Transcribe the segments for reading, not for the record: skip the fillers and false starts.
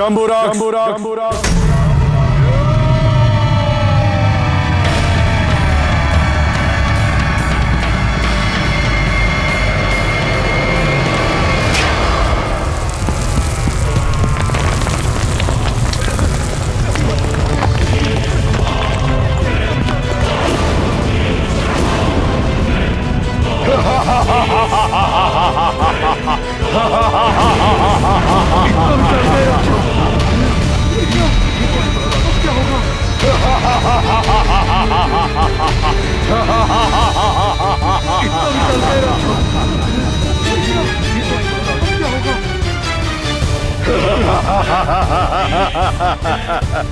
जंबूराक्ष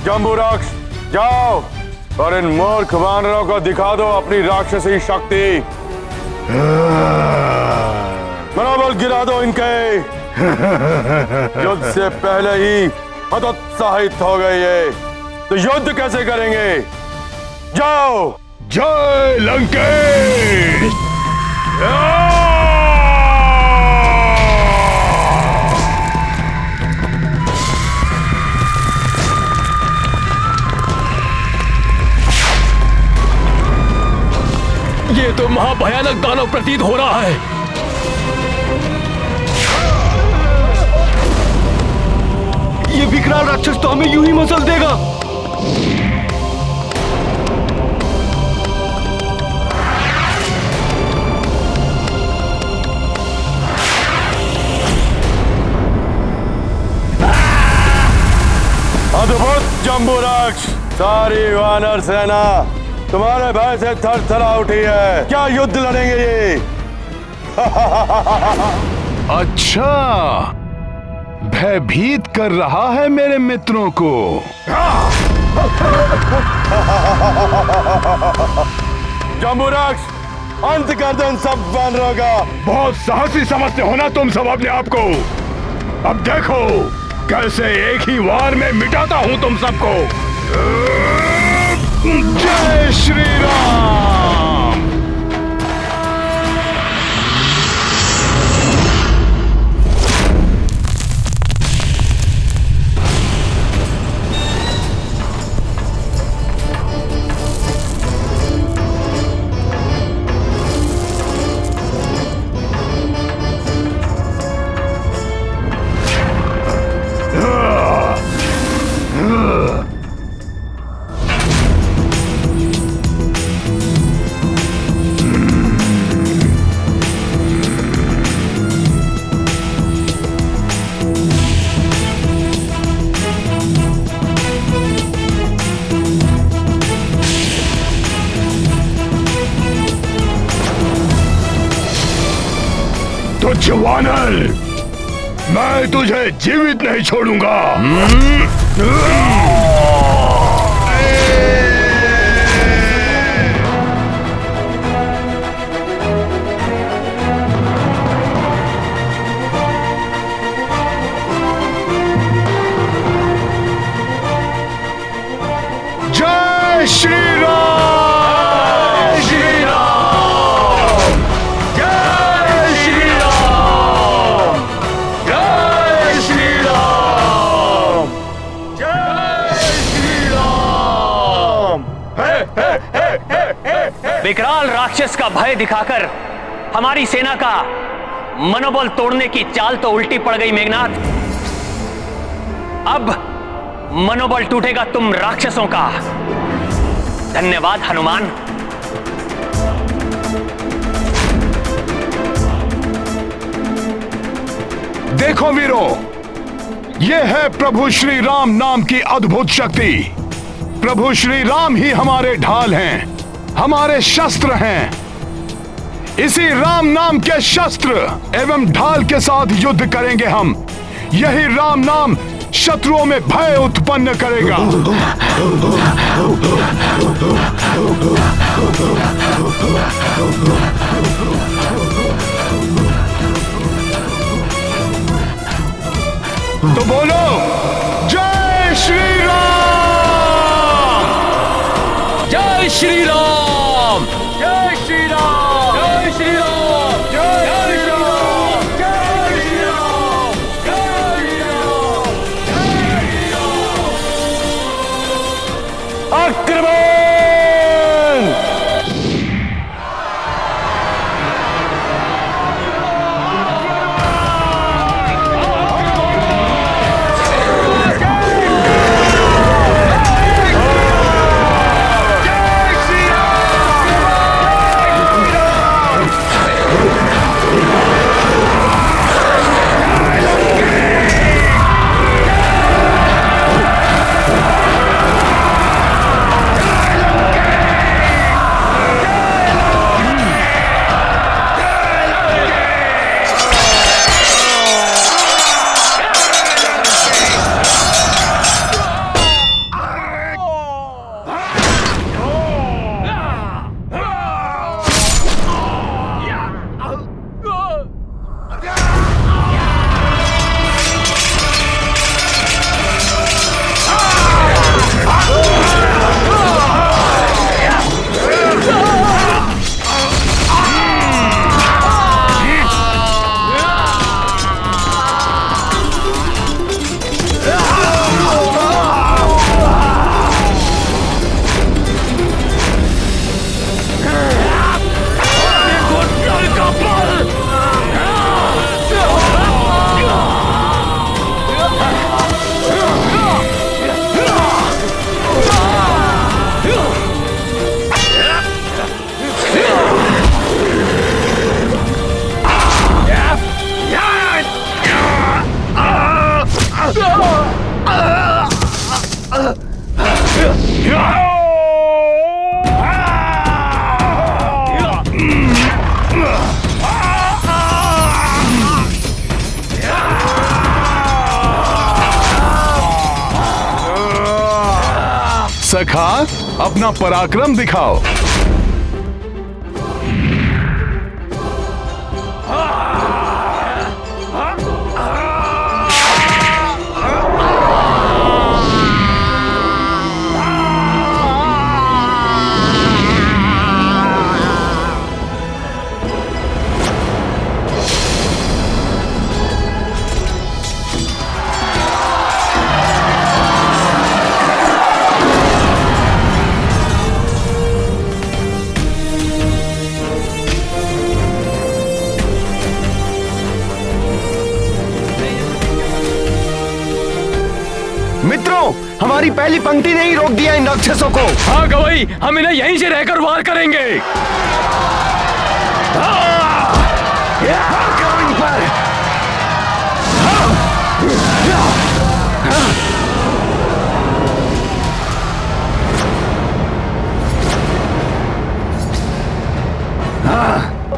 जंबूराक्ष जाओ और इन मूर्ख वानरों को दिखा दो अपनी राक्षसी शक्ति। मनोबल गिरा दो इनके। युद्ध से पहले ही हतोत्साहित हो गए ये, तो युद्ध कैसे करेंगे? जाओ। जय लंकेश। ये तो महाभयानक दानव प्रतीत हो रहा है। ये विकराल राक्षस तो हमें यूं ही मसल देगा। अद्भुत जंबूराक्ष, सारी वानर सेना तुम्हारे भय से थर थरा उठी है। क्या युद्ध लड़ेंगे ये? अच्छा, भयभीत कर रहा है मेरे मित्रों को। जंबूराक्ष, अंत कर दो इन सब वानरों का। बहुत साहसी समझते हो ना तुम सब अपने आप को। अब देखो कैसे एक ही वार में मिटाता हूं तुम सबको। जय श्री राम। वानर, मैं तुझे जीवित नहीं छोड़ूंगा। जय श्री राम। विकराल राक्षस का भय दिखाकर हमारी सेना का मनोबल तोड़ने की चाल तो उल्टी पड़ गई मेघनाथ। अब मनोबल टूटेगा तुम राक्षसों का। धन्यवाद हनुमान। देखो वीरों, यह है प्रभु श्री राम नाम की अद्भुत शक्ति। प्रभु श्री राम ही हमारे ढाल हैं, हमारे शस्त्र हैं। इसी राम नाम के शस्त्र एवं ढाल के साथ युद्ध करेंगे हम। यही राम नाम शत्रुओं में भय उत्पन्न करेगा। तो बोलो जय श्री राम। जय श्री राम। जय श्री राम। जय श्री राम। जय श्री राम। जय श्री राम। जय श्री राम। देखा, अपना पराक्रम दिखाओ। मित्रों, हमारी पहली पंक्ति ने ही रोक दिया इन राक्षसों को। हाँ गवई, हम इन्हें यहीं से रहकर वार करेंगे। इन पर।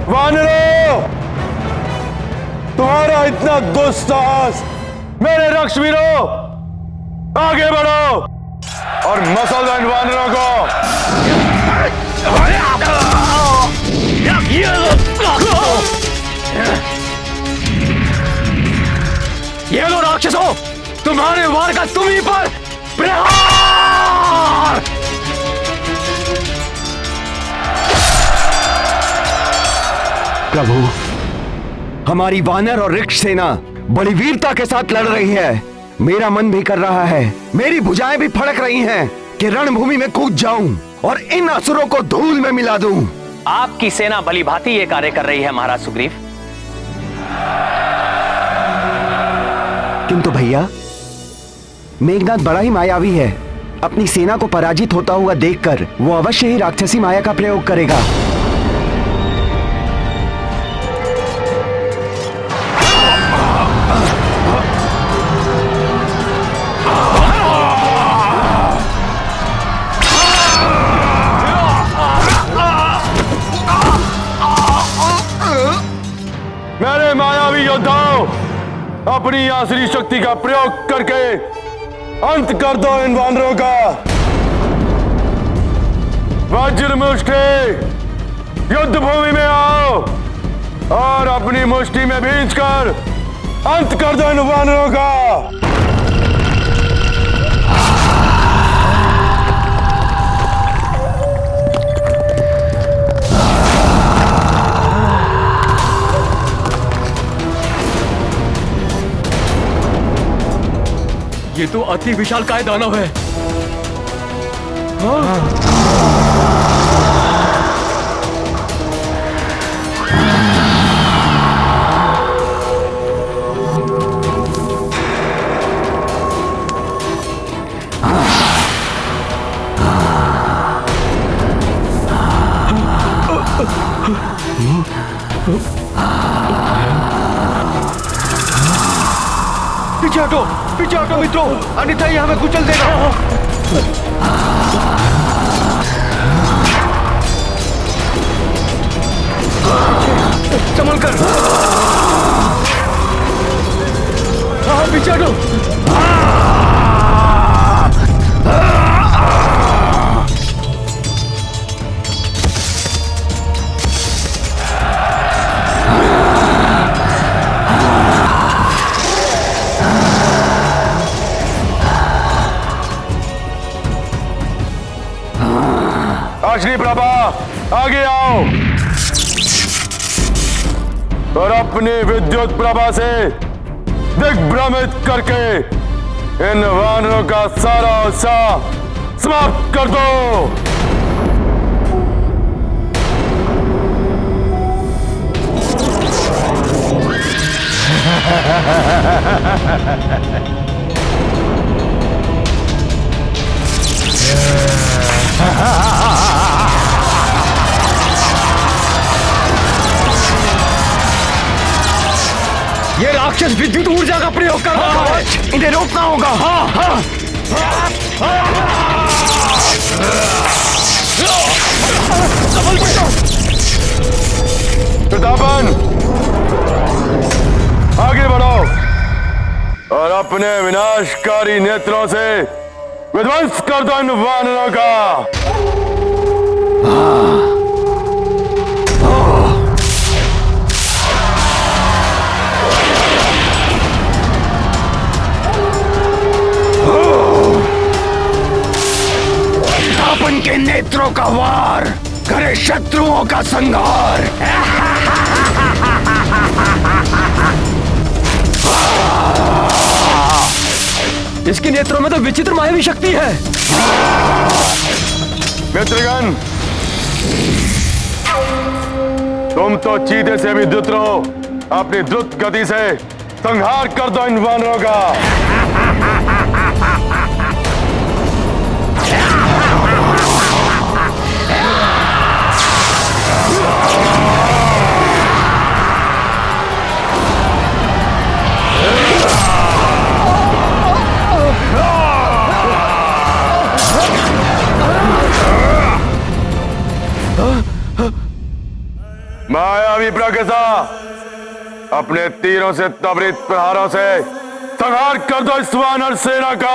वानरों, तुम्हारा इतना दुस्साहस, मेरे रक्षवीरों, आगे बढ़ो और मसल दो इन वानरों को। ये लो राक्षसों, तुम्हारे वार का तुम ही पर प्रहार। प्रभु, हमारी वानर और रिक्ष सेना बड़ी वीरता के साथ लड़ रही है। मेरा मन भी कर रहा है, मेरी भुजाएं भी फड़क रही हैं कि रणभूमि में कूद जाऊं और इन असुरों को धूल में मिला दूं। आपकी सेना भली भांति ये कार्य कर रही है महाराज सुग्रीव। किंतु भैया, मेघनाद बड़ा ही मायावी है। अपनी सेना को पराजित होता हुआ देखकर वो अवश्य ही राक्षसी माया का प्रयोग करेगा। मेरे मायावी योद्धाओं, अपनी आसुरी शक्ति का प्रयोग करके अंत कर दो इन वानरों का। वज्र मुष्टि, युद्ध भूमि में आओ और अपनी मुष्टि में भींचकर अंत कर दो इन वानरों का। ये तो अति विशालकाय दानव है। पीछे हटो मित्रों, अन्यथा ये हमें कुचल देगा। संभल कर। हाँ, पीछे हटो। अग्नि प्रभा, आगे आओ और अपनी विद्युत प्रभा से दिग्भ्रमित करके इन वानरों का सारा उत्साह समाप्त कर दो। ये राक्षस विद्युत ऊर्जा का प्रयोग कर रहा है, इन्हें रोकना होगा। हाँ, हाँ। प्रतापन, आगे बढ़ो और अपने विनाशकारी नेत्रों से विध्वंस कर दो इन वानरों का। अपन के नेत्रों का वार करे शत्रुओं का संहार। इसके नेत्रों में तो विचित्र मायावी शक्ति है। मित्रगण, तुम तो चीते से भी द्रुत रहो। अपनी द्रुत गति से संहार कर दो इन वानरों का। मायावी प्रकृसा, अपने तीरों से त्वरित प्रहारों से संहार कर दो इस वानर सेना का।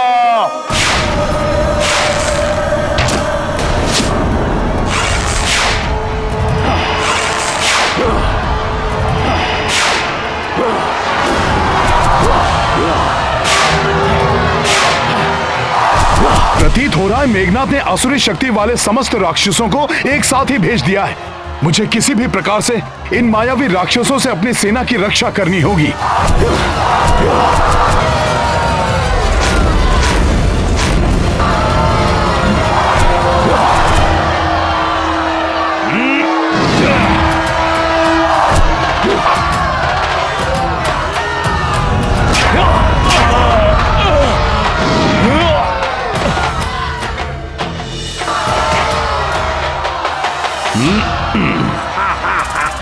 प्रतीत हो रहा है मेघनाथ ने असुरी शक्ति वाले समस्त राक्षसों को एक साथ ही भेज दिया है। मुझे किसी भी प्रकार से इन मायावी राक्षसों से अपनी सेना की रक्षा करनी होगी।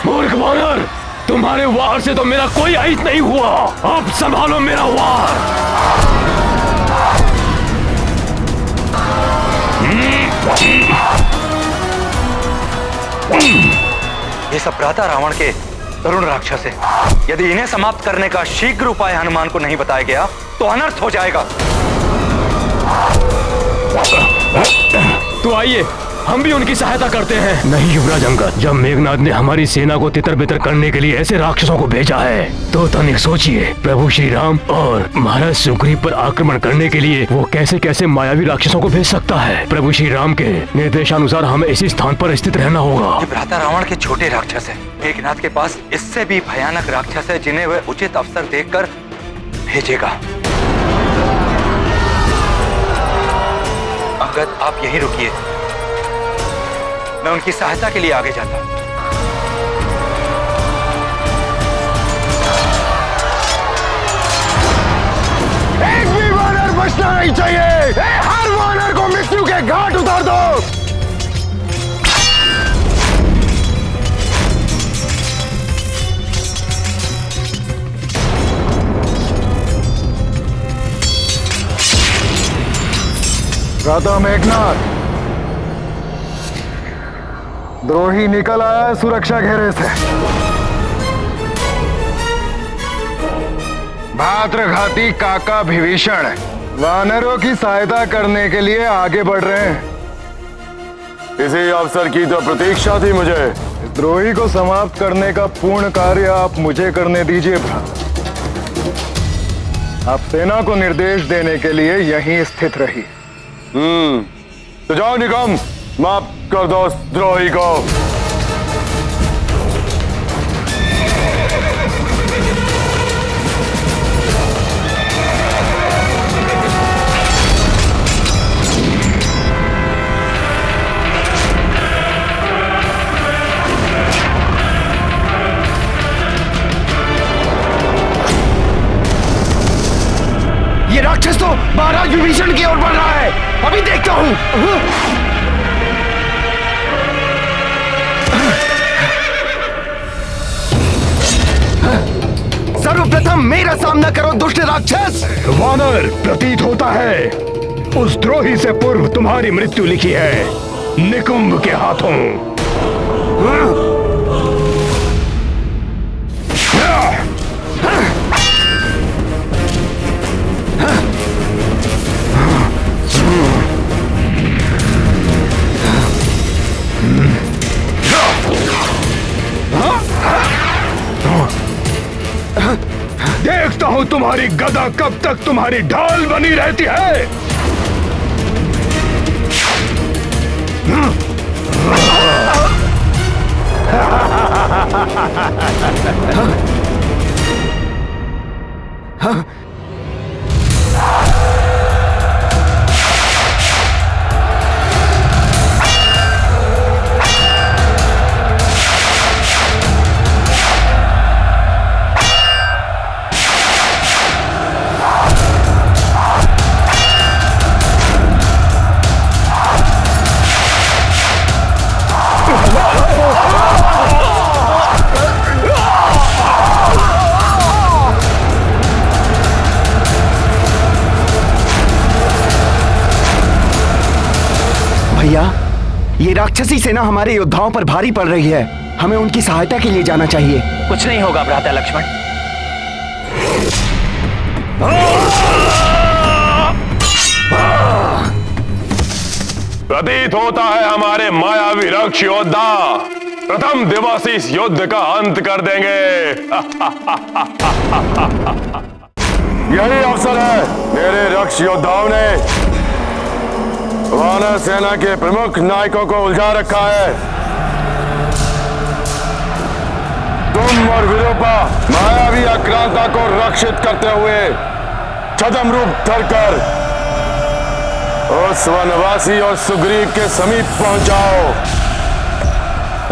मूर्ख वानर, तुम्हारे वार से तो मेरा कोई अहित नहीं हुआ। अब संभालो मेरा वार। ये सब भ्राता रावण के तरुण राक्षस है। यदि इन्हें समाप्त करने का शीघ्र उपाय हनुमान को नहीं बताया गया तो अनर्थ हो जाएगा। तो आइए, हम भी उनकी सहायता करते हैं। नहीं युवराज अंगद, जब मेघनाथ ने हमारी सेना को तितर बितर करने के लिए ऐसे राक्षसों को भेजा है तो तनिक सोचिए, प्रभु श्री राम और महाराज सुग्रीव पर आक्रमण करने के लिए वो कैसे कैसे मायावी राक्षसों को भेज सकता है। प्रभु श्री राम के निर्देशानुसार हमें इसी स्थान पर स्थित रहना होगा। ये भ्राता रावण के छोटे राक्षस है। मेघनाथ के पास इससे भी भयानक राक्षस है जिन्हें वह उचित अवसर देखकर भेजेगा। अंगद, आप यहीं रुकिए, मैं उनकी सहायता के लिए आगे जाता हूं। एक भी वानर बचना नहीं चाहिए। हर वानर को मृत्यु के घाट उतार दो। राधा मेघनाथ, द्रोही निकल आया है सुरक्षा घेरे से। भाद्रघाती काका विभीषण वानरों की सहायता करने के लिए आगे बढ़ रहे हैं। इसी अवसर की तो प्रतीक्षा थी मुझे। इस द्रोही को समाप्त करने का पूर्ण कार्य आप मुझे करने दीजिए भ्राता। आप सेना को निर्देश देने के लिए यहीं स्थित रहिए। तो जाओ निकम, माफ कर दो उस द्रोही को। ये राक्षस तो महाराज विभीषण की ओर बढ़ रहा है। अभी देखता हूँ। सर्वप्रथम मेरा सामना करो दुष्ट राक्षस। वानर, प्रतीत होता है उस द्रोही से पूर्व तुम्हारी मृत्यु लिखी है निकुंभ के हाथों। देखता हूं तुम्हारी गदा कब तक तुम्हारी ढाल बनी रहती है। भैया, ये राक्षसी सेना हमारे योद्धाओं पर भारी पड़ रही है। हमें उनकी सहायता के लिए जाना चाहिए। कुछ नहीं होगा भ्राता लक्ष्मण। प्रतीत होता है हमारे मायावी रक्ष योद्धा प्रथम दिवस इस युद्ध का अंत कर देंगे। यही अवसर है। मेरे रक्ष योद्धाओं ने वानर सेना के प्रमुख नायकों को उलझा रखा है। तुम और विरूपा मायावी आक्रांता को रक्षित करते हुए छद्म रूप धरकर उस वनवासी और सुग्रीव के समीप पहुंचाओ।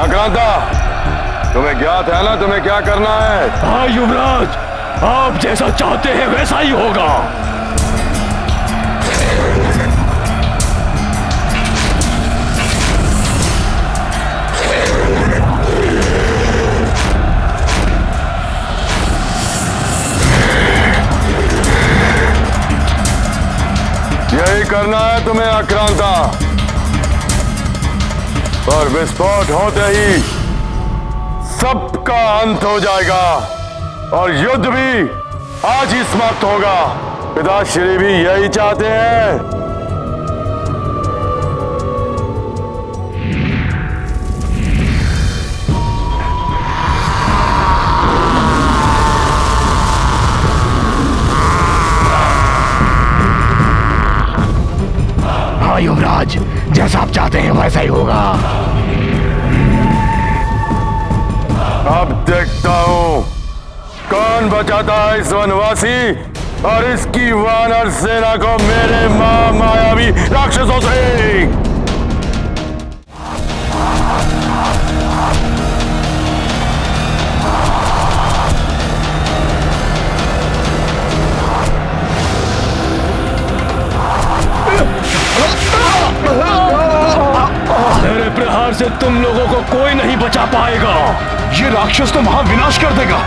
आक्रांता, तुम्हें ज्ञात है ना तुम्हें क्या करना है? हाँ युवराज, आप जैसा चाहते हैं वैसा ही होगा। यही करना है तुम्हें आक्रांता। और विस्फोट होते ही सबका अंत हो जाएगा और युद्ध भी आज ही समाप्त होगा। पिताश्री भी यही चाहते हैं। हाँ युवराज, जैसा आप चाहते हैं वैसा ही होगा। अब देखता हूं कौन बचाता है इस वनवासी और इसकी वानर सेना को मेरे मायावी राक्षसों से। मेरे प्रहार से तुम लोगों को कोई नहीं बचा पाएगा। ये राक्षस तो महाविनाश कर देगा।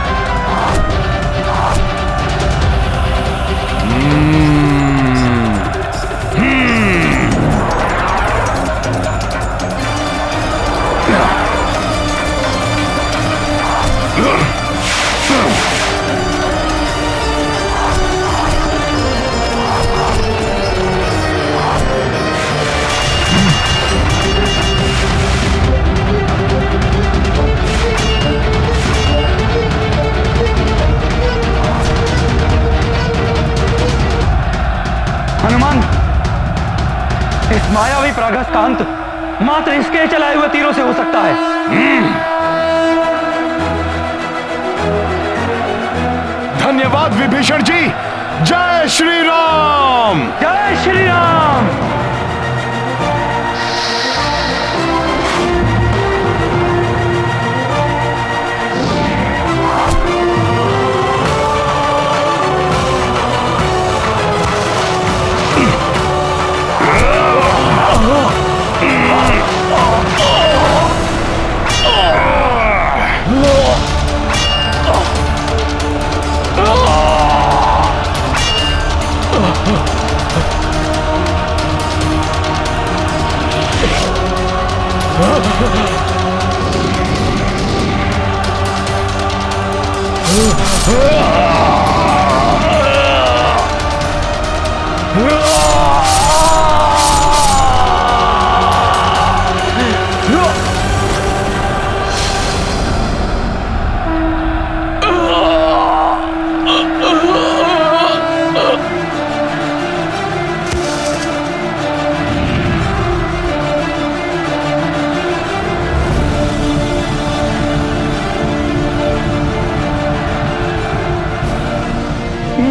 हनुमान, इस मायावी प्रागस का अंत मात्र इसके चलाए हुए तीरों से हो सकता है। धन्यवाद विभीषण जी। जय श्री राम। जय श्री राम।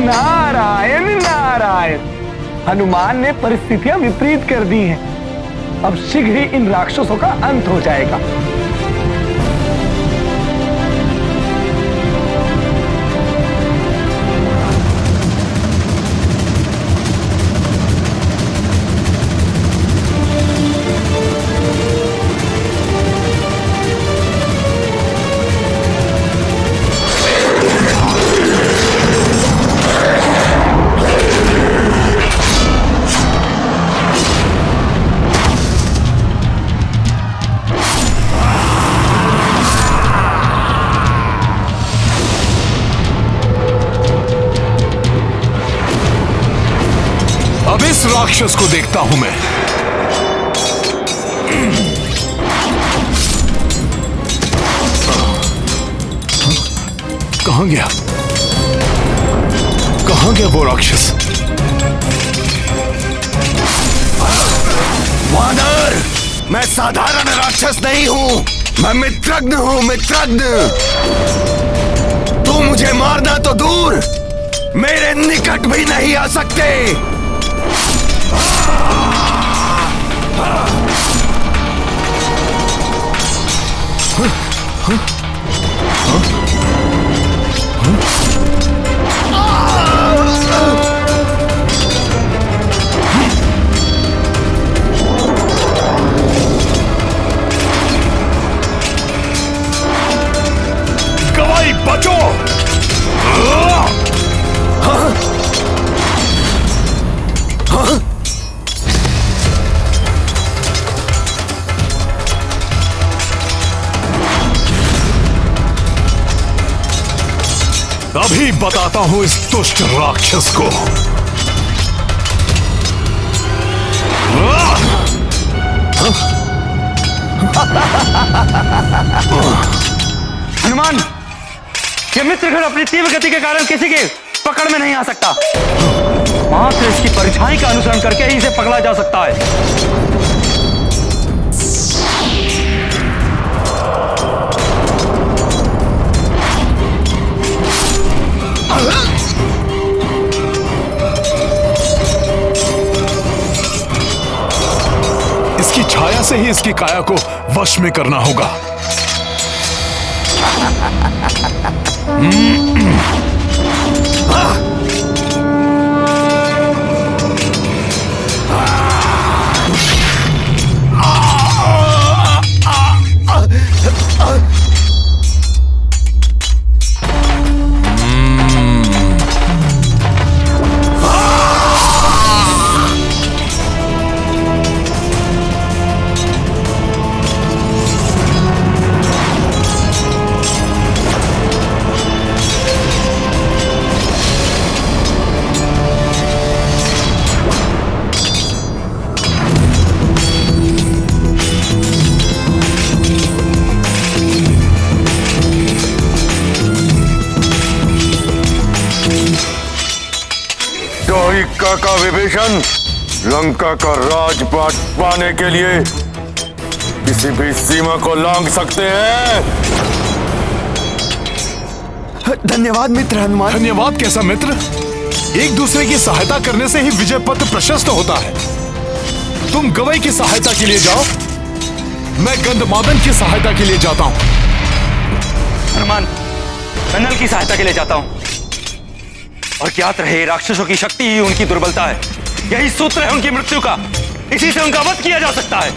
नारायण नारायण। हनुमान ने परिस्थितियां विपरीत कर दी हैं। अब शीघ्र ही इन राक्षसों का अंत हो जाएगा। अब इस राक्षस को देखता हूं मैं। कहां गया? कहां गया वो राक्षस? वानर, मैं साधारण राक्षस नहीं हूं, मैं मित्रज्ञ हूं, मित्रज्ञ। तू मुझे मारना तो दूर, मेरे निकट भी नहीं आ सकते। गवाई बचो! अभी बताता हूं इस दुष्ट राक्षस को। हनुमान, ये मित्रगण अपनी तीव्र गति के कारण किसी के पकड़ में नहीं आ सकता। मात्र इसकी परछाई का अनुसरण करके ही इसे पकड़ा जा सकता है। इसकी छाया से ही इसकी काया को वश में करना होगा। काका विभीषण लंका का राजपाट पाने के लिए किसी भी सीमा को लांघ सकते हैं। धन्यवाद मित्र हनुमान। धन्यवाद कैसा मित्र? एक दूसरे की सहायता करने से ही विजय पथ प्रशस्त होता है। तुम गवई की सहायता के लिए जाओ, मैं गंधमादन की सहायता के लिए जाता हूं। हनुमान, मैं नल की सहायता के लिए जाता हूं। और ज्ञात रहे, राक्षसों की शक्ति ही उनकी दुर्बलता है। यही सूत्र है उनकी मृत्यु का। इसी से उनका वध किया जा सकता है।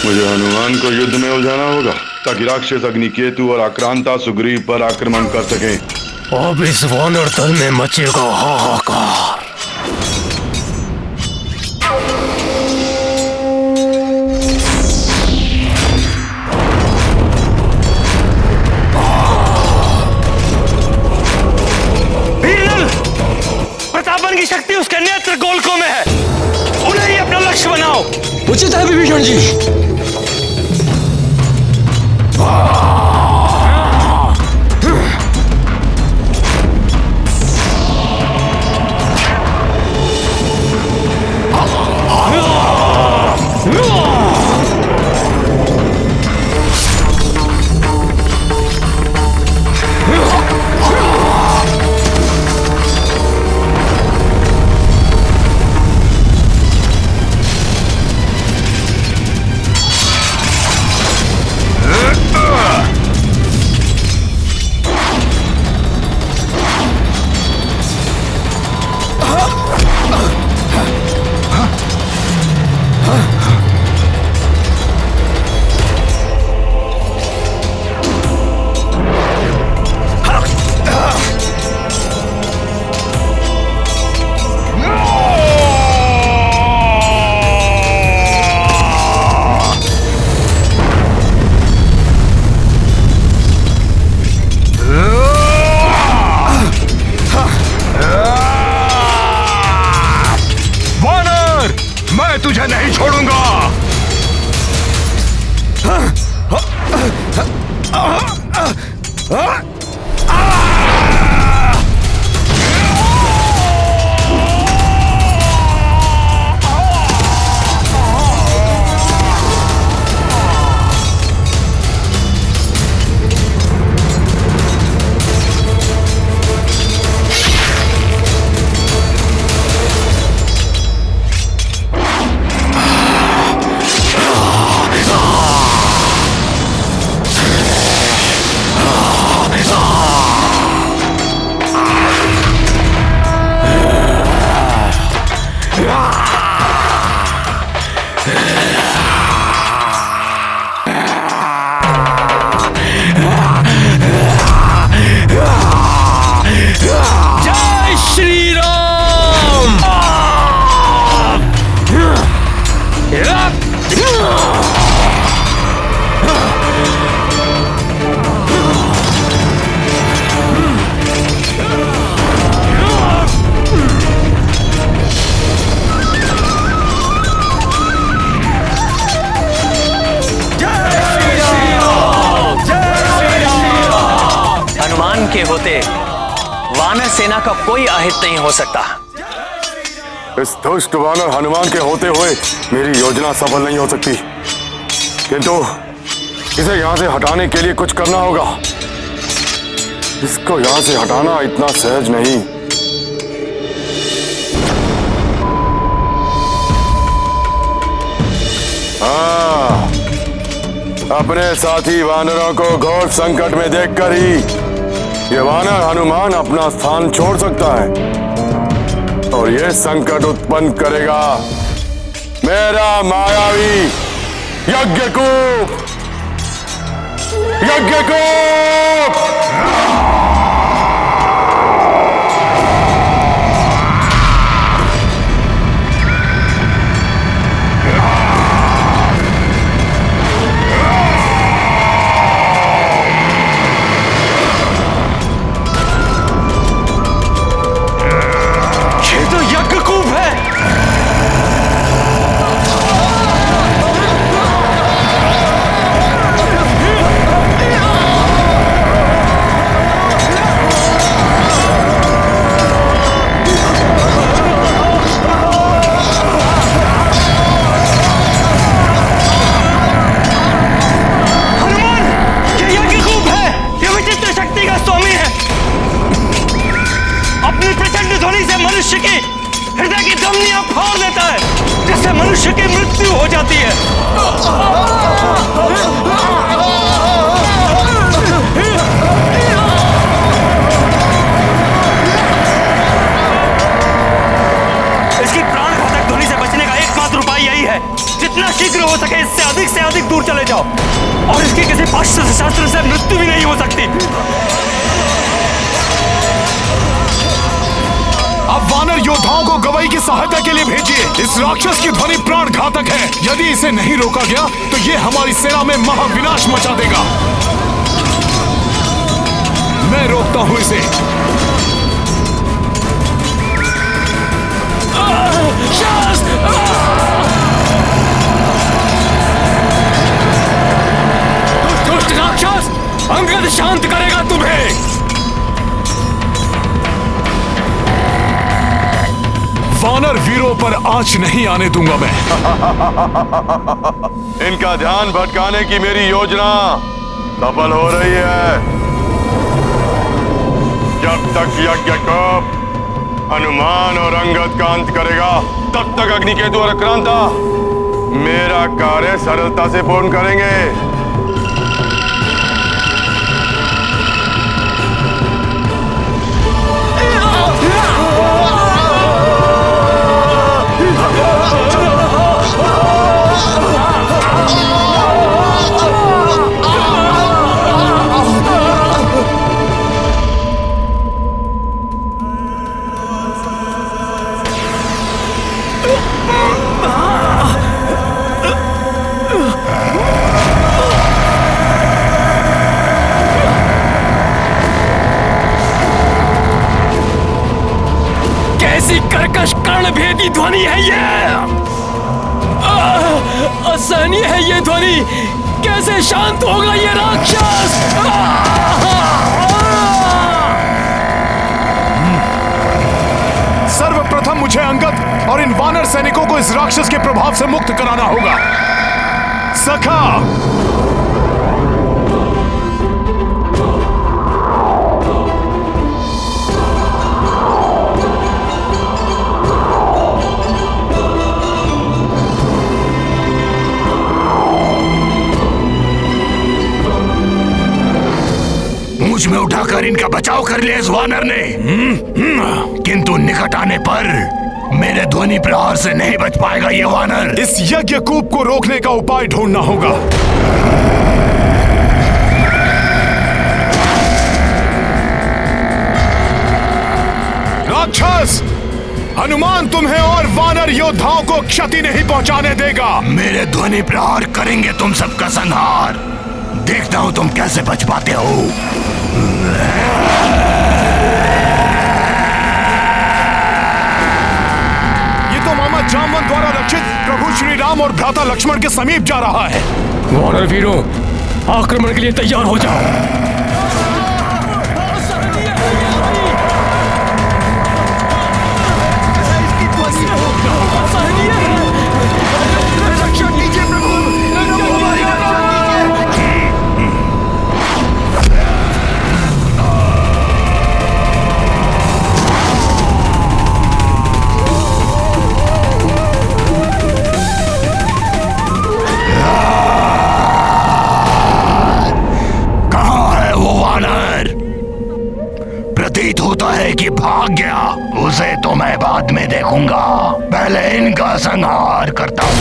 मुझे हनुमान को युद्ध में उलझाना होगा ताकि राक्षस अग्निकेतु और आक्रांता सुग्रीव पर आक्रमण कर सके। अब इस वानर दल में मचेगा हाहाकार। प्रतापन की शक्ति उसके नेत्र गोलकों में है। उन्हें ही अपना लक्ष्य बनाओ। उचित है विभीषण जी। तुझे नहीं छोड़ूंगा। जय श्री राम। हनुमान के होते वानर सेना का कोई अहित नहीं हो सकता। इस दुष्ट वानर हनुमान के होते हुए मेरी योजना सफल नहीं हो सकती, किंतु इसे यहाँ से हटाने के लिए कुछ करना होगा। इसको यहाँ से हटाना इतना सहज नहीं। हाँ, अपने साथी वानरों को घोर संकट में देखकर ही ये वानर हनुमान अपना स्थान छोड़ सकता है और ये संकट उत्पन्न करेगा मेरा मायावी यज्ञकूप। यज्ञकूप मनुष्य की हृदय की धमनियां फाड़ देता है, जिससे मनुष्य की मृत्यु हो जाती है। इसकी प्राणघातक ध्वनि से बचने का एकमात्र उपाय यही है, जितना शीघ्र हो सके इससे अधिक दूर चले जाओ, और इसकी किसी पाश्चात्य शास्त्र से मृत्यु भी नहीं हो सकती। अब वानर योद्धाओं को गवाई की सहायता के लिए भेजिए। इस राक्षस की ध्वनि प्राण घातक है। यदि इसे नहीं रोका गया तो ये हमारी सेना में महाविनाश मचा देगा। मैं रोकता हूं इसे। दुष्ट राक्षस, अंगद शांत करेगा तुम्हें। वानर वीरों पर आंच नहीं आने दूंगा मैं। इनका ध्यान भटकाने की मेरी योजना सफल हो रही है। जब तक यज्ञकूप हनुमान और अंगद का अंत करेगा, तब तक अग्निकेतु और आक्रांता मेरा कार्य सरलता से पूर्ण करेंगे। कर्कश कर्णभेदी ध्वनि है ये। असहनीय है ये ध्वनि। कैसे शांत होगा ये राक्षस? सर्वप्रथम मुझे अंगद और इन वानर सैनिकों को इस राक्षस के प्रभाव से मुक्त कराना होगा। सखा, मुझ में उठाकर इनका बचाव कर लिया इस वानर ने, किंतु निकट आने पर मेरे ध्वनि प्रहार से नहीं बच पाएगा ये वानर। इस यज्ञकूप को रोकने का उपाय ढूंढना होगा। राक्षस, हनुमान तुम्हें और वानर योद्धाओं को क्षति नहीं पहुंचाने देगा। मेरे ध्वनि प्रहार करेंगे तुम सबका संहार। देखता हूं तुम कैसे बच पाते हो। ये तो मामा जामवंत द्वारा रक्षित प्रभु श्री राम और भ्राता लक्ष्मण के समीप जा रहा है। वानर वीरों, आक्रमण के लिए तैयार हो जाओ। कि भाग गया, उसे तो मैं बाद में देखूंगा। पहले इनका संहार करता हूं।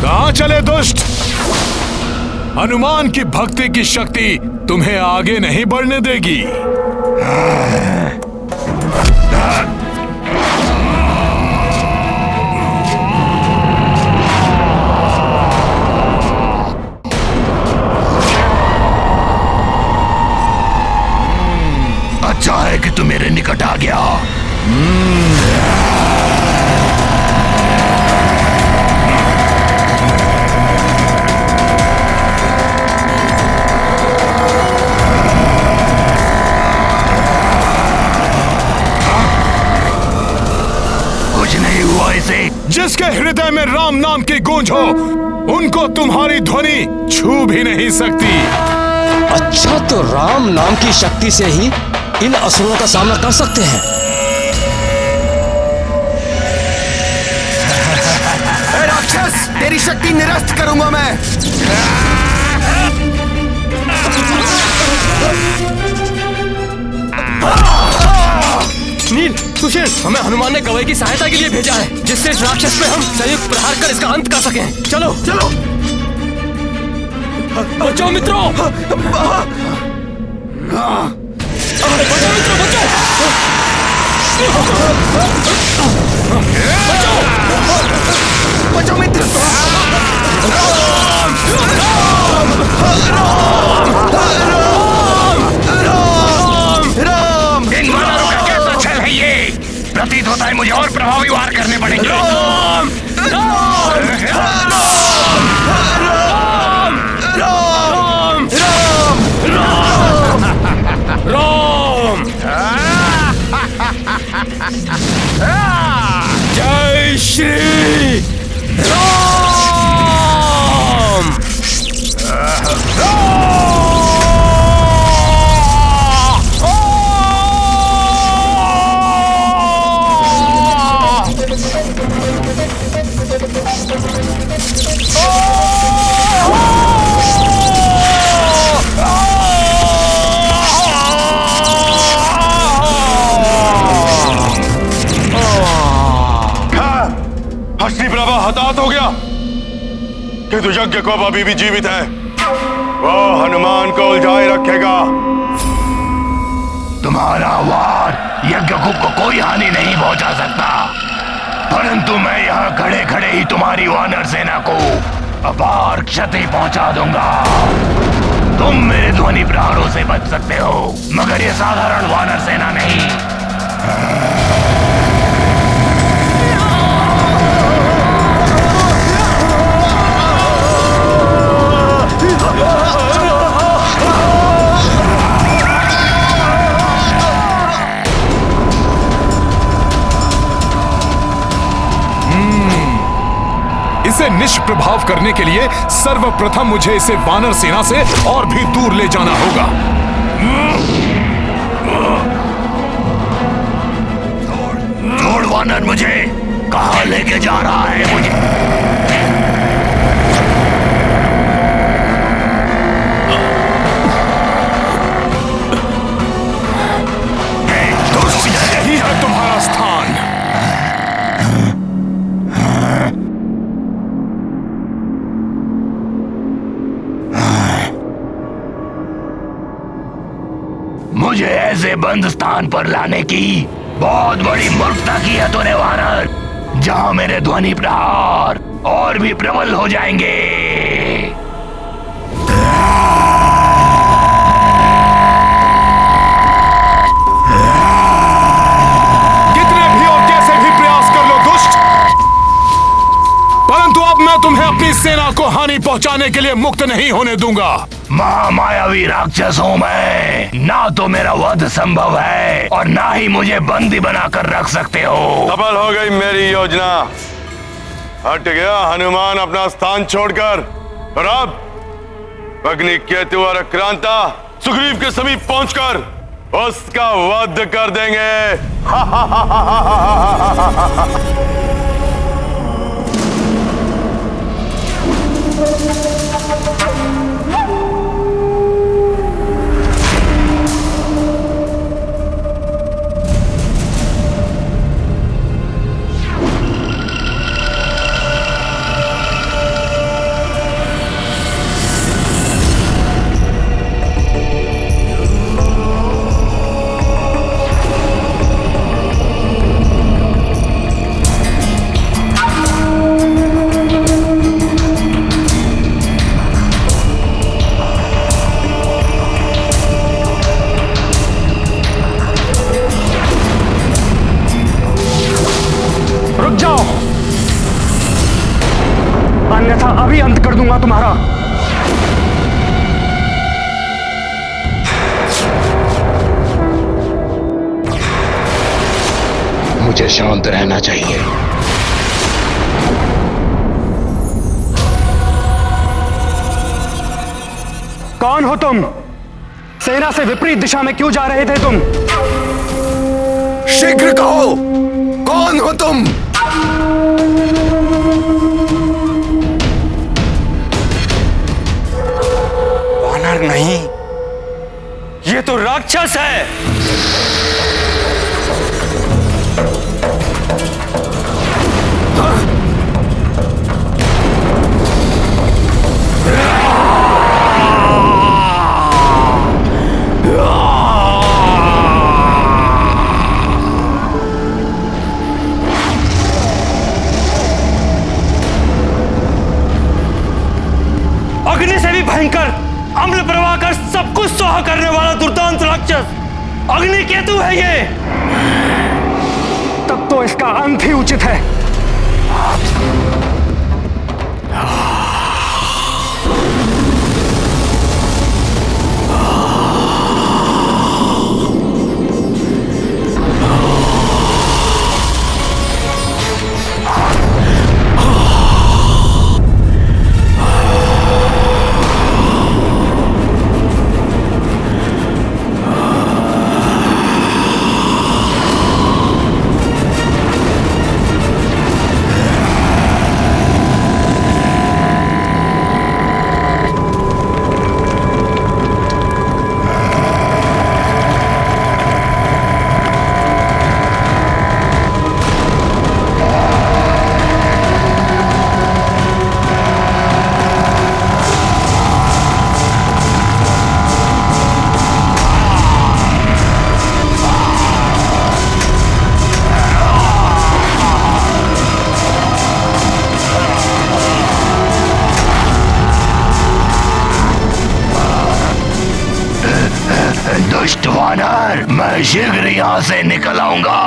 कहां चले दुष्ट? हनुमान की भक्ति की शक्ति तुम्हें आगे नहीं बढ़ने देगी। अच्छा है कि तू मेरे निकट आ गया। कुछ नहीं हुआ इसे। जिसके हृदय में राम नाम की गूंज हो, उनको तुम्हारी ध्वनि छू भी नहीं सकती। अच्छा, तो राम नाम की शक्ति से ही इन असुरों का सामना कर सकते हैं। राक्षस, तेरी शक्ति निरस्त करूंगा मैं। नील, सुशील, हमें हनुमान ने कवई की सहायता के लिए भेजा है, जिससे इस राक्षस पे हम संयुक्त प्रहार कर इसका अंत कर सकें। चलो चलो, बचाओ मित्रों, बचाओ मित्रों, बचाओ मित्र। इन वानरों का कैसा छल है ये? प्रतीत होता है मुझे और प्रभावी वार करने पड़ेंगे। राम राम राम राम राम राम। जय श्री राम। हस्तिप्रभा हताहत हो गया, किंतु यज्ञ को अभी भी जीवित है। वो हनुमान को उलझाए रखेगा। तुम्हारा वार यज्ञकूप को कोई हानि नहीं पहुंचा सकता, परंतु मैं यहाँ खड़े खड़े ही तुम्हारी वानर सेना को अपार क्षति पहुंचा दूंगा। तुम मेरे ध्वनि प्रहारों से बच सकते हो, मगर ये साधारण वानर सेना नहीं। इसे निष्प्रभाव करने के लिए सर्वप्रथम मुझे इसे वानर सेना से और भी दूर ले जाना होगा। छोड़ वानर, मुझे कहां लेके जा रहा है मुझे? यही है तुम्हारा स्थान। मुझे ऐसे बंद स्थान पर लाने की बहुत बड़ी मूर्खता की है तूने वानर, जहां मेरे ध्वनि प्रहार और भी प्रबल हो जाएंगे। कितने भी और कैसे भी प्रयास कर लो दुष्ट, परंतु अब मैं तुम्हें अपनी सेना को हानि पहुंचाने के लिए मुक्त नहीं होने दूंगा। महामायावी राक्षस हूं मैं, ना तो मेरा वध संभव है और ना ही मुझे बंदी बनाकर रख सकते हो। सफल हो गई मेरी योजना। हट गया हनुमान अपना स्थान छोड़कर, और अब अग्नि केतु और आक्रांता सुग्रीव के समीप पहुंचकर उसका वध कर देंगे। अन्यथा अभी अंत कर दूंगा तुम्हारा। मुझे शांत रहना चाहिए। कौन हो तुम? सेना से विपरीत दिशा में क्यों जा रहे थे तुम? शीघ्र कहो, कौन हो तुम? वानर नहीं, ये तो राक्षस है। अग्नि से भी भयंकर, अम्ल प्रवाह कर सब कुछ सोहा करने वाला दुर्दांत राक्षस अग्नि केतु है ये। तब तो इसका अंत ही उचित है। दुष्ट वानर, मैं शीघ्र यहाँ से निकल आऊंगा,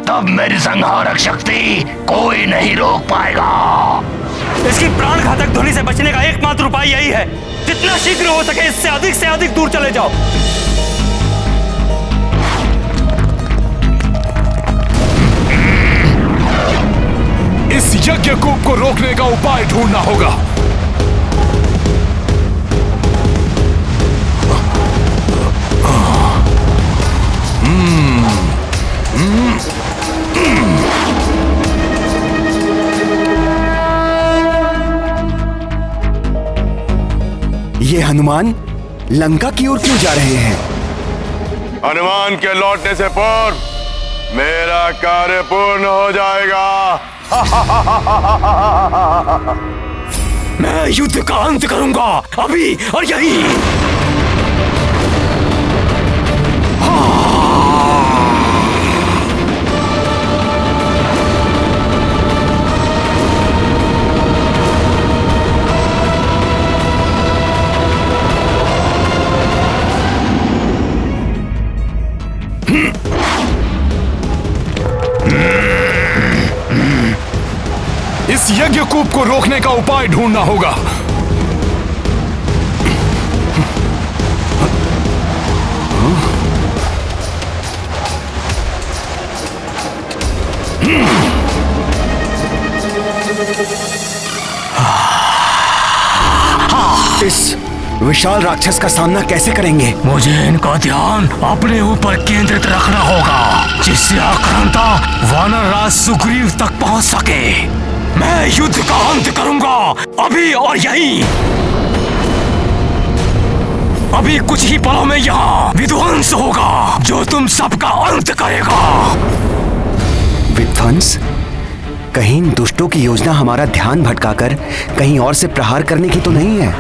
तब मेरी संहारक शक्ति कोई नहीं रोक पाएगा। इसकी प्राण घातक ध्वनि से बचने का एकमात्र उपाय यही है, जितना शीघ्र हो सके इससे अधिक दूर चले जाओ। इस यज्ञकूप को रोकने का उपाय ढूंढना होगा। ये हनुमान लंका की ओर क्यों जा रहे हैं? हनुमान के लौटने से पूर्व मेरा कार्य पूर्ण हो जाएगा। मैं युद्ध का अंत करूंगा, अभी और यहीं। इस यज्ञकूप को रोकने का उपाय ढूंढना होगा। इस विशाल राक्षस का सामना कैसे करेंगे? मुझे इनका ध्यान अपने ऊपर केंद्रित रखना होगा, जिससे आक्रांता वानर राज सुग्रीव तक पहुंच सके। मैं युद्ध का अंत करूंगा, अभी और यहीं। अभी कुछ ही पलों में यहाँ विध्वंस होगा, जो तुम सबका अंत करेगा। विध्वंस? कहीं इन दुष्टों की योजना हमारा ध्यान भटकाकर कहीं और से प्रहार करने की तो नहीं है?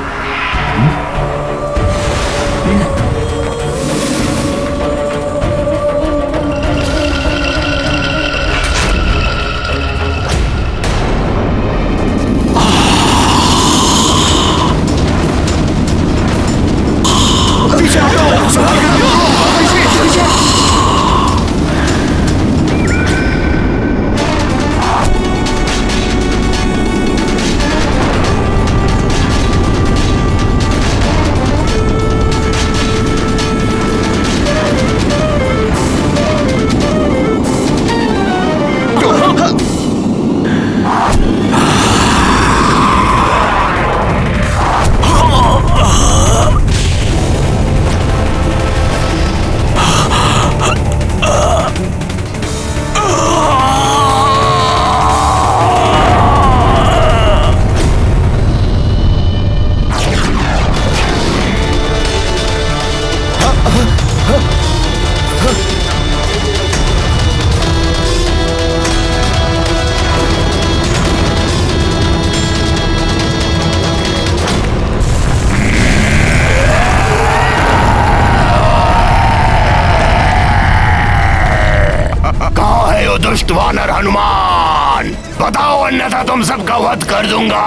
दुष्ट वानर हनुमान, बताओ, अन्यथा तुम सबका वध कर दूंगा।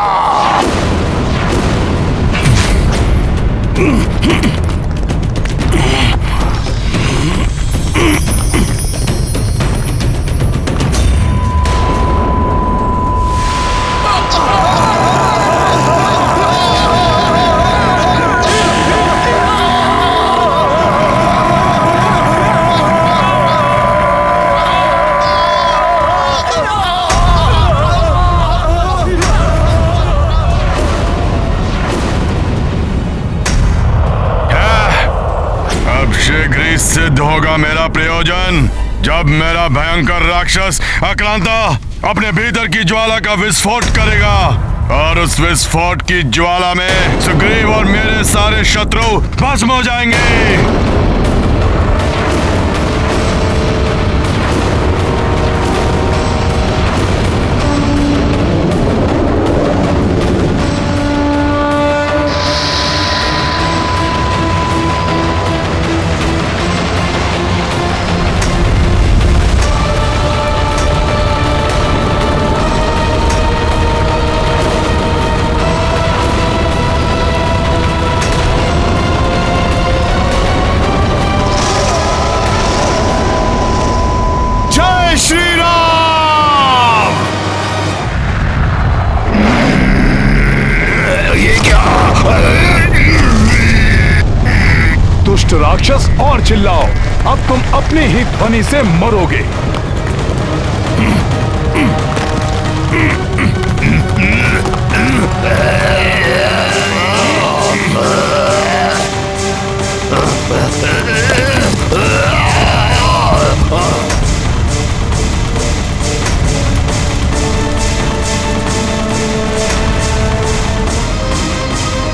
सिद्ध होगा मेरा प्रयोजन, जब मेरा भयंकर राक्षस आक्रांता अपने भीतर की ज्वाला का विस्फोट करेगा, और उस विस्फोट की ज्वाला में सुग्रीव और मेरे सारे शत्रु भस्म हो जाएंगे। दुष्ट राक्षस, और चिल्लाओ, अब तुम अपनी ही ध्वनि से मरोगे।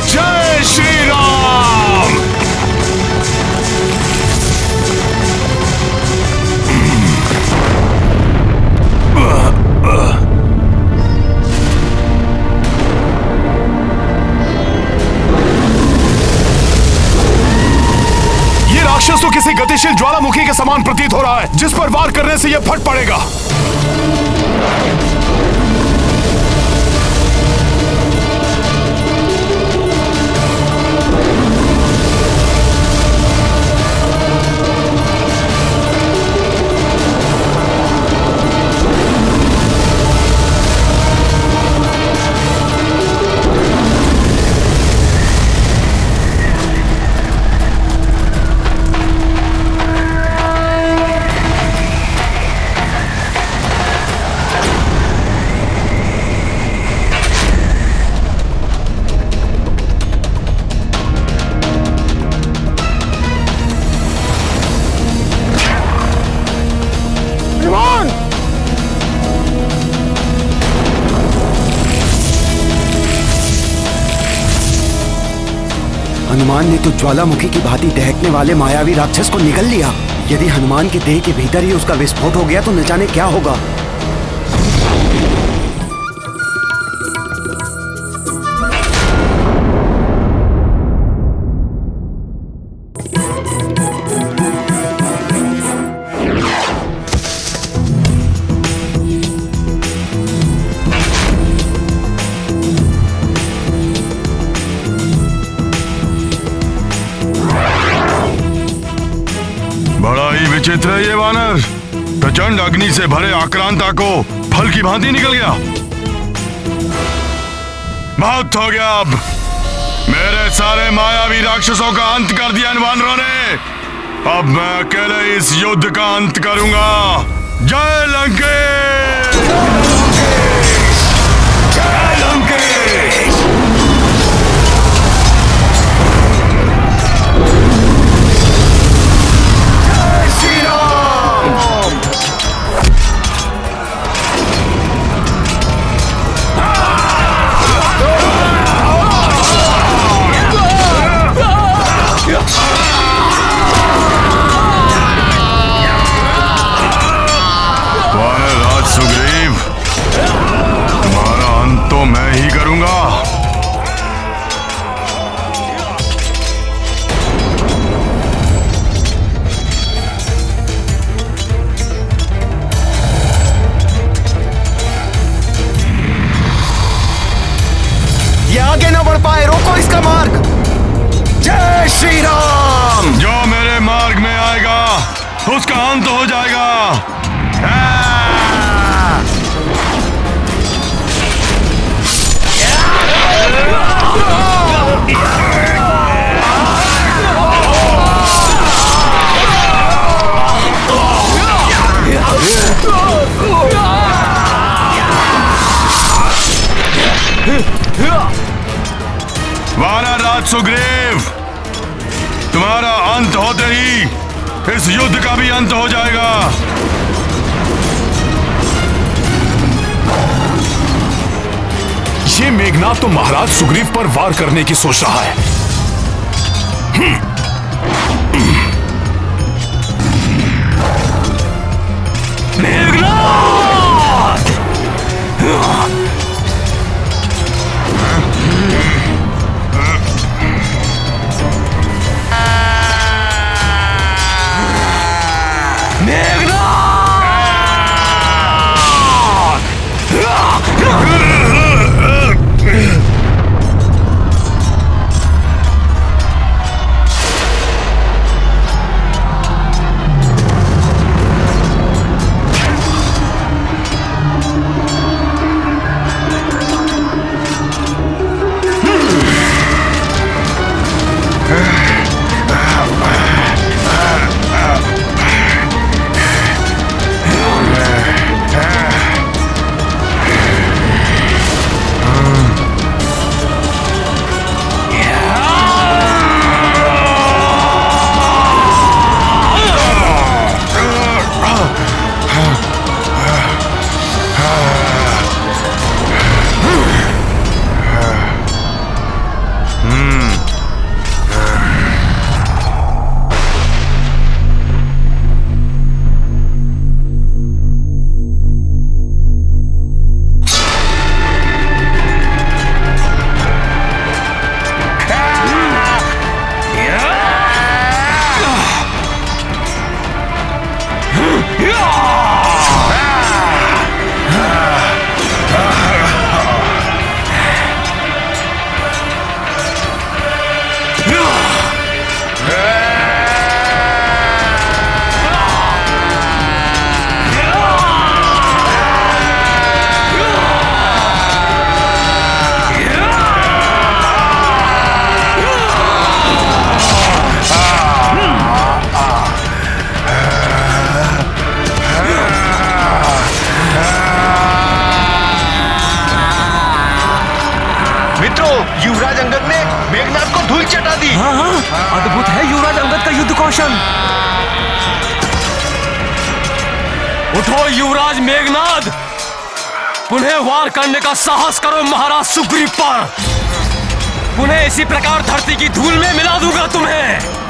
जय श्री राम। ये राक्षस तो किसी गतिशील ज्वालामुखी के समान प्रतीत हो रहा है, जिस पर वार करने से यह फट पड़ेगा। हनुमान ने तो ज्वालामुखी की भांति दहकने वाले मायावी राक्षस को निगल लिया। यदि हनुमान के देह के भीतर ही उसका विस्फोट हो गया तो न जाने क्या होगा। बड़ा ही विचित्र है ये वानर। प्रचंड अग्नि से भरे आक्रांता को फल की भांति निकल गया। बहुत हो गया, अब मेरे सारे मायावी राक्षसों का अंत कर दिया इन वानरों ने। अब मैं अकेले इस युद्ध का अंत करूंगा। जय लंकेश! जय लंकेश! वानरराज सुग्रीव, तुम्हारा अंत तो मैं ही करूंगा। ये आगे न बढ़ पाए, रोको इसका मार्ग। जय श्री राम। जो मेरे मार्ग में आएगा उसका अंत हो जाएगा। वानरराज सुग्रीव, तुम्हारा अंत होते ही इस युद्ध का भी अंत हो जाएगा। ये मेघनाद तो महाराज सुग्रीव पर वार करने की सोच रहा है। सुदर्शन। उठो युवराज मेघनाद, पुनः वार करने का साहस करो महाराज सुग्रीव पर। पुनः इसी प्रकार धरती की धूल में मिला दूंगा तुम्हें।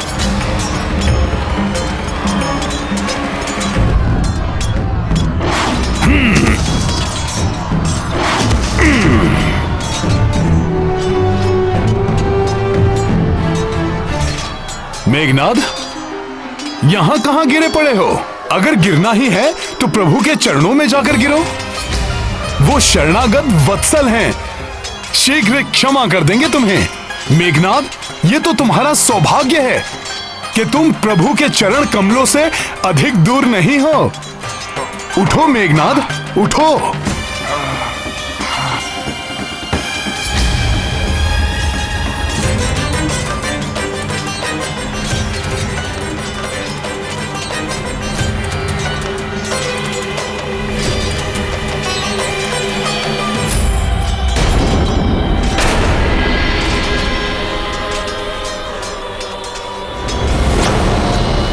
मेघनाद, यहां कहां गिरे पड़े हो? अगर गिरना ही है तो प्रभु के चरणों में जाकर गिरो। वो शरणागत वत्सल हैं, शीघ्र क्षमा कर देंगे तुम्हें। मेघनाद, ये तो तुम्हारा सौभाग्य है कि तुम प्रभु के चरण कमलों से अधिक दूर नहीं हो। उठो मेघनाद, उठो।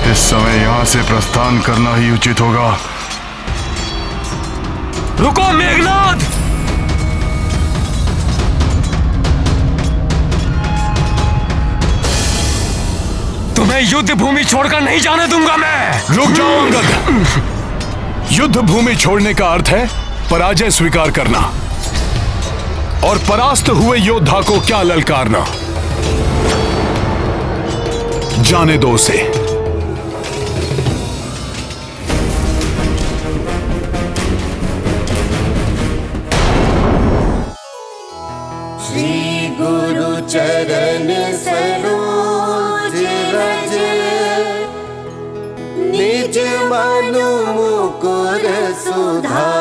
इस समय यहां से प्रस्थान करना ही उचित होगा। रुको मेघनाद, तुम्हें युद्ध भूमि छोड़कर नहीं जाने दूंगा मैं। रुक जाओ अंगद। युद्ध भूमि छोड़ने का अर्थ है पराजय स्वीकार करना और परास्त हुए योद्धा को क्या ललकारना। जाने दो उसे। चरण सरोज रज, निज मनु मुकुर सुधारी।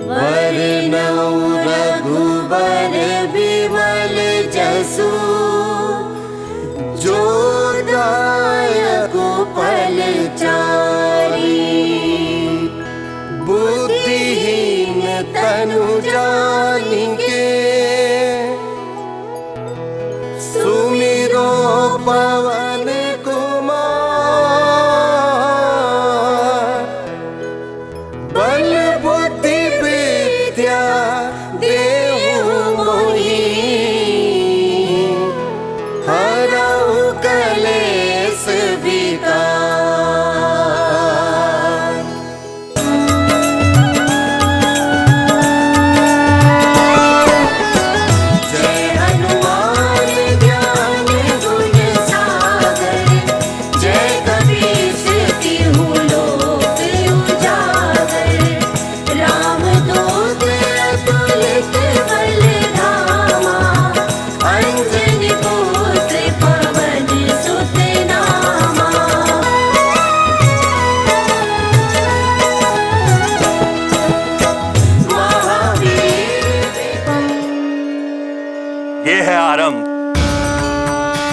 वरनौ रघुबर बिमल जसु, जो दायक फलचारी। बुद्धिहीन तनु जानिके, सुमिरो पवन कुमार। बल बुद्धि विद्या देहु मोहि, हरहु कलेश विकार।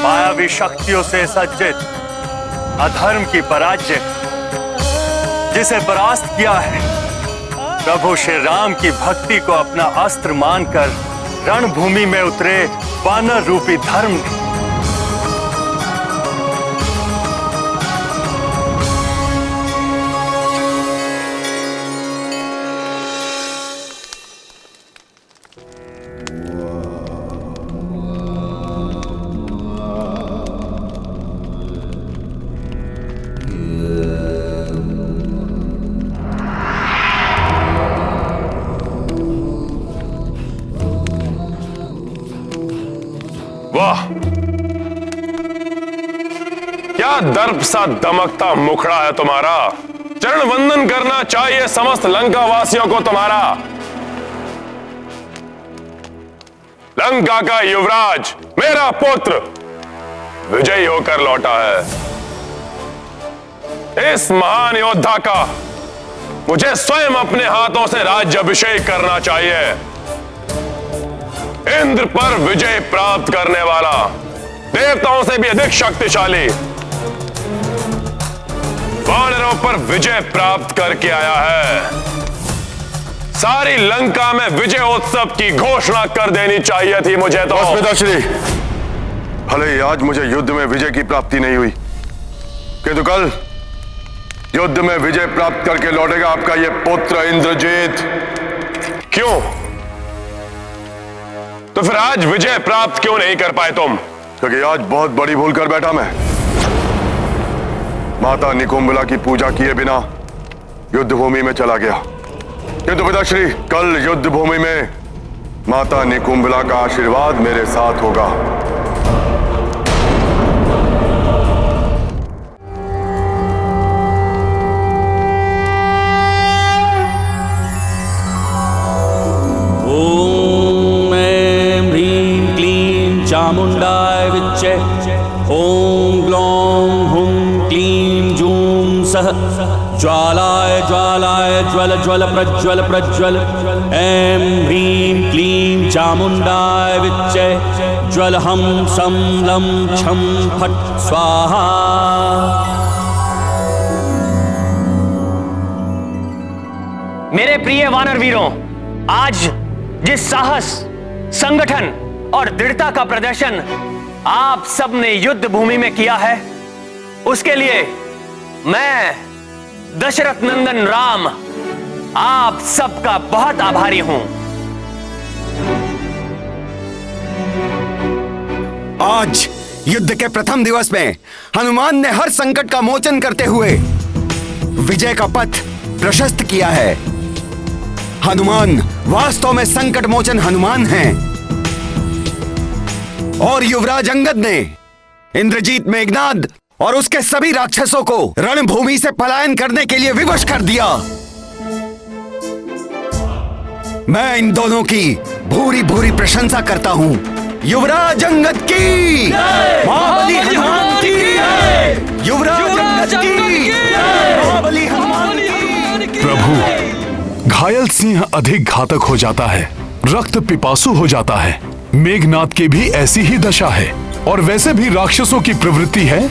मायावी शक्तियों से सज्जित अधर्म की पराजय जिसे परास्त किया है, प्रभु श्री राम की भक्ति को अपना अस्त्र मानकर रणभूमि में उतरे वानर रूपी धर्म ने। वाह, क्या दर्प सा दमकता मुखड़ा है तुम्हारा। चरण वंदन करना चाहिए समस्त लंका वासियों को तुम्हारा। लंका का युवराज मेरा पुत्र विजयी होकर लौटा है। इस महान योद्धा का मुझे स्वयं अपने हाथों से राज्याभिषेक करना चाहिए। इंद्र पर विजय प्राप्त करने वाला, देवताओं से भी अधिक शक्तिशाली, वानरों पर विजय प्राप्त करके आया है। सारी लंका में विजय उत्सव की घोषणा कर देनी चाहिए थी मुझे तो। पिताश्री, भले ही आज मुझे युद्ध में विजय की प्राप्ति नहीं हुई, किंतु कल युद्ध में विजय प्राप्त करके लौटेगा आपका यह पुत्र इंद्रजीत। क्यों? तो फिर आज विजय प्राप्त क्यों नहीं कर पाए तुम? क्योंकि आज बहुत बड़ी भूल कर बैठा मैं। माता निकुंभला की पूजा किए बिना युद्ध भूमि में चला गया, किंतु पिताश्री कल युद्ध भूमि में माता निकुंभला का आशीर्वाद मेरे साथ होगा। ओम ऐं ह्रीं क्लीं चामुंडाय विच्चे। ओम ग्लौं हुं क्लीं जूं सः ज्वालाय ज्वालाय ज्वल ज्वल प्रज्वल प्रज्वल। ऐं ह्रीं क्लीं चामुंडाय विच्चे। ज्वल हम सं लं छं फट् स्वाहा। मेरे प्रिय वानर वीरों, आज जिस साहस, संगठन और दृढ़ता का प्रदर्शन आप सब ने युद्ध भूमि में किया है, उसके लिए मैं दशरथ नंदन राम आप सबका बहुत आभारी हूं। आज युद्ध के प्रथम दिवस में हनुमान ने हर संकट का मोचन करते हुए विजय का पथ प्रशस्त किया है। हनुमान वास्तव में संकट मोचन हनुमान हैं। और युवराज अंगद ने इंद्रजीत मेघनाद और उसके सभी राक्षसों को रणभूमि से पलायन करने के लिए विवश कर दिया। मैं इन दोनों की भूरी भूरी प्रशंसा करता हूं। युवराज अंगद की, महाबली हनुमान की, युवराज अंगद की, महाबली हनुमान की। प्रभु, घायल सिंह अधिक घातक हो जाता है, रक्त पिपासु हो जाता है। मेघनाद की भी ऐसी ही दशा है। और वैसे भी राक्षसों की प्रवृत्ति है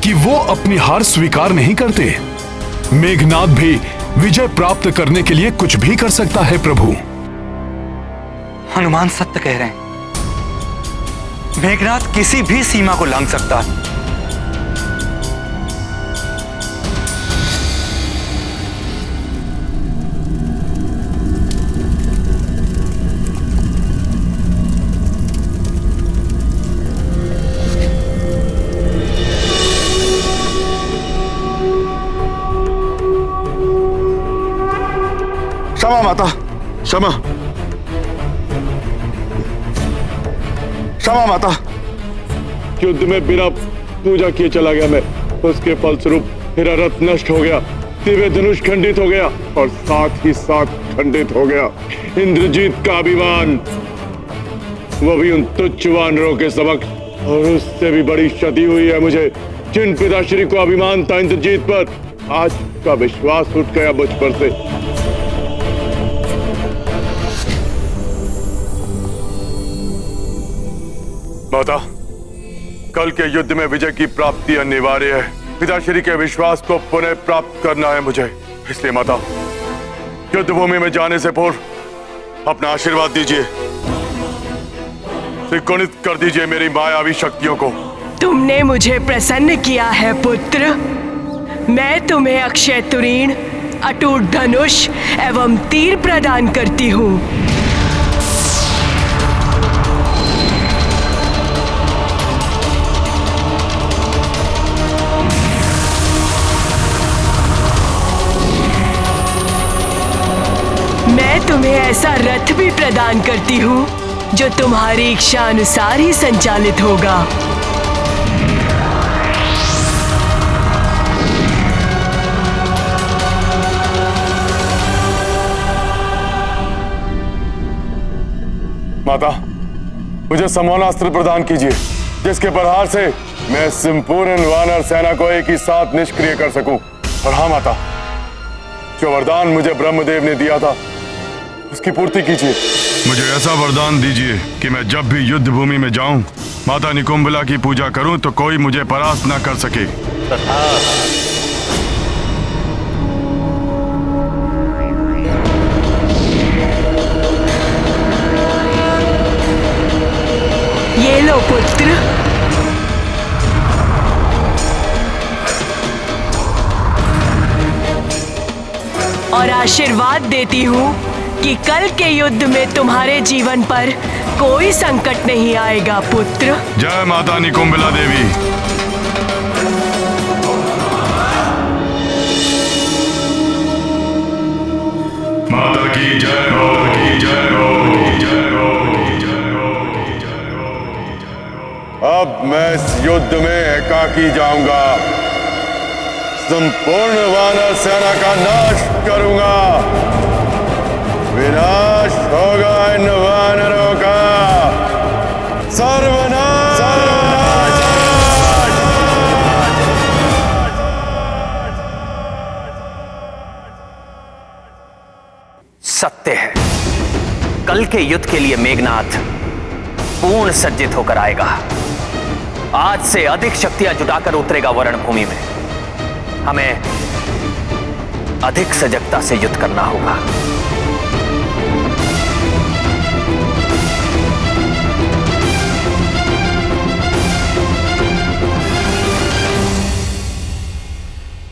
कि वो अपनी हार स्वीकार नहीं करते। मेघनाद भी विजय प्राप्त करने के लिए कुछ भी कर सकता है। प्रभु, हनुमान सत्य कह रहे हैं। मेघनाद किसी भी सीमा को लांघ सकता है। क्षमा माता, क्षमा, क्षमा माता। युद्ध में बिना पूजा किए चला गया मैं। उसके फलस्वरूप मेरा रथ नष्ट हो गया, दिव्य धनुष खंडित हो गया और साथ ही साथ खंडित हो गया इंद्रजीत का अभिमान, वो भी उन तुच्छ वानरों के समक्ष। और उससे भी बड़ी क्षति हुई है मुझे। जिन पिताश्री को अभिमान था इंद्रजीत पर, आज का विश्वास उठ गया मुझ पर से। माता, कल के युद्ध में विजय की प्राप्ति अनिवार्य है। पिताश्री के विश्वास को पुनः प्राप्त करना है मुझे। इसलिए माता, युद्ध भूमि में जाने से पूर्व अपना आशीर्वाद दीजिए, त्रिकोणित कर दीजिए मेरी मायावी शक्तियों को। तुमने मुझे प्रसन्न किया है पुत्र। मैं तुम्हें अक्षय तुरीण, अटूट धनुष एवं तीर प्रदान करती हूँ। मैं तुम्हें ऐसा रथ भी प्रदान करती हूँ जो तुम्हारी इच्छा अनुसार ही संचालित होगा। माता, मुझे समौनास्त्र प्रदान कीजिए, जिसके प्रहार से मैं संपूर्ण वानर सेना को एक ही साथ निष्क्रिय कर सकूं। और हाँ माता, जो वरदान मुझे ब्रह्मदेव ने दिया था, उसकी पूर्ति कीजिए। मुझे ऐसा वरदान दीजिए कि मैं जब भी युद्ध भूमि में जाऊं, माता निकुंभला की पूजा करूं तो कोई मुझे परास्त न कर सके। ये लो पुत्र, और आशीर्वाद देती हूँ कि कल के युद्ध में तुम्हारे जीवन पर कोई संकट नहीं आएगा पुत्र। जय माता निकुंभला देवी। माता की जय, माता की जय, माता की जय, माता की जय, माता की जय, माता की जय। अब मैं इस युद्ध में एकाकी जाऊंगा, संपूर्ण वानर सेना का नाश करूंगा। विनाश होगा इन वानरों का, सर्वनाश। सत्य है, कल के युद्ध के लिए मेघनाथ पूर्ण सज्जित होकर आएगा। आज से अधिक शक्तियां जुटाकर उतरेगा वरण भूमि में। हमें अधिक सजगता से युद्ध करना होगा।